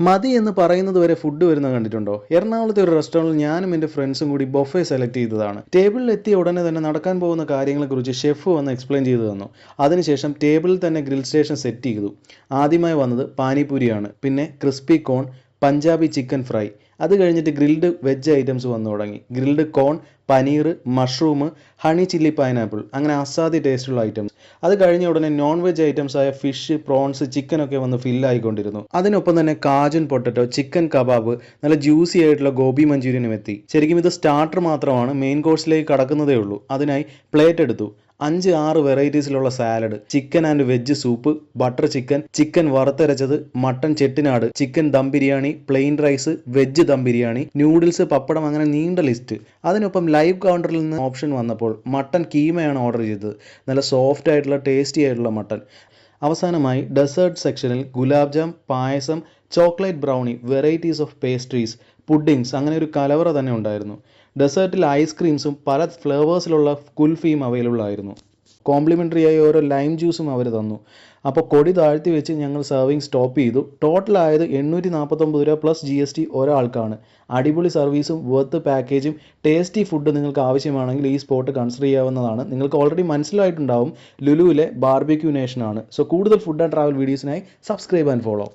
മതി എന്ന് പറയുന്നത് വരെ ഫുഡ് വരുന്നത് കണ്ടിട്ടുണ്ടോ? എറണാകുളത്തെ ഒരു റെസ്റ്റോറൻറ്റിൽ ഞാനും എൻ്റെ ഫ്രണ്ട്സും കൂടി ബൊഫെ സെലക്ട് ചെയ്തതാണ്. ടേബിളിൽ എത്തിയ ഉടനെ തന്നെ നടക്കാൻ പോകുന്ന കാര്യങ്ങളെക്കുറിച്ച് ഷെഫ് വന്ന് എക്സ്പ്ലെയിൻ ചെയ്തു തന്നു. അതിനുശേഷം ടേബിളിൽ തന്നെ ഗ്രിൽ സ്റ്റേഷൻ സെറ്റ് ചെയ്തു. ആദ്യമായി വന്നത് പാനിപൂരിയാണ്, പിന്നെ crispy corn, Punjabi chicken fry. അത് കഴിഞ്ഞിട്ട് ഗ്രിൽഡ് വെജ് ഐറ്റംസ് വന്നു തുടങ്ങി. Grilled corn, paneer, mushroom, honey chilli pineapple, അങ്ങനെ അസാധ്യ ടേസ്റ്റുള്ള ഐറ്റംസ്. അത് കഴിഞ്ഞ ഉടനെ നോൺ വെജ് ഐറ്റംസ് ആയ ഫിഷ്, പ്രോൺസ്, ചിക്കനൊക്കെ വന്ന് ഫില്ലായിക്കൊണ്ടിരുന്നു. അതിനൊപ്പം തന്നെ കാജൻ പൊട്ടറ്റോ, ചിക്കൻ കബാബ്, നല്ല ജ്യൂസി ആയിട്ടുള്ള ഗോബി മഞ്ചൂരിയനും എത്തി. ശരിക്കും ഇത് സ്റ്റാർട്ടർ മാത്രമാണ്, മെയിൻ കോഴ്സിലേക്ക് കടക്കുന്നതേ ഉള്ളൂ. അതിനായി പ്ലേറ്റ് എടുത്തു. 5-6 വെറൈറ്റീസിലുള്ള salad, chicken and veg soup, butter chicken, chicken വറുത്തരച്ചത്, mutton Chettinad, chicken dum biryani, plain rice, veg dum biryani, noodles, pappadam, അങ്ങനെ നീണ്ട ലിസ്റ്റ്. അതിനൊപ്പം ലൈവ് കൗണ്ടറിൽ നിന്ന് ഓപ്ഷൻ വന്നപ്പോൾ മട്ടൺ കീമയാണ് ഓർഡർ ചെയ്തത്. നല്ല സോഫ്റ്റ് ആയിട്ടുള്ള ടേസ്റ്റി ആയിട്ടുള്ള മട്ടൺ. അവസാനമായി ഡെസേർട്ട് സെക്ഷനിൽ gulab jam, payasam, chocolate brownie, varieties of pastries, puddings, അങ്ങനെ ഒരു കലവറ തന്നെ ഉണ്ടായിരുന്നു. ഡെസേർട്ടിൽ ഐസ്ക്രീംസും പല ഫ്ലേവേഴ്സിലുള്ള കുൽഫിയും അവൈലബിൾ ആയിരുന്നു. കോംപ്ലിമെൻ്ററി ആയി ഓരോ ലൈം ജ്യൂസും അവർ തന്നു. അപ്പോൾ കൊടി താഴ്ത്തി വെച്ച് ഞങ്ങൾ സർവിങ് സ്റ്റോപ്പ് ചെയ്തു. ടോട്ടൽ ആയത് 849 രൂപ പ്ലസ് GST ഒരാൾക്കാണ്. അടിപൊളി സർവീസും വർത്ത് പാക്കേജും ടേസ്റ്റി ഫുഡ് നിങ്ങൾക്ക് ആവശ്യമാണെങ്കിൽ ഈ സ്പോട്ട് കൺസിഡർ ചെയ്യാവുന്നതാണ്. നിങ്ങൾക്ക് ഓൾറെഡി മനസ്സിലായിട്ടുണ്ടാവും, ലുലുവിലെ ബാർബിക്യൂ നേഷനാണ്. സോ കൂടുതൽ ഫുഡ് ആൻഡ് ട്രാവൽ വീഡിയോസിനായി സബ്സ്ക്രൈബ് ആൻഡ് ഫോളോ.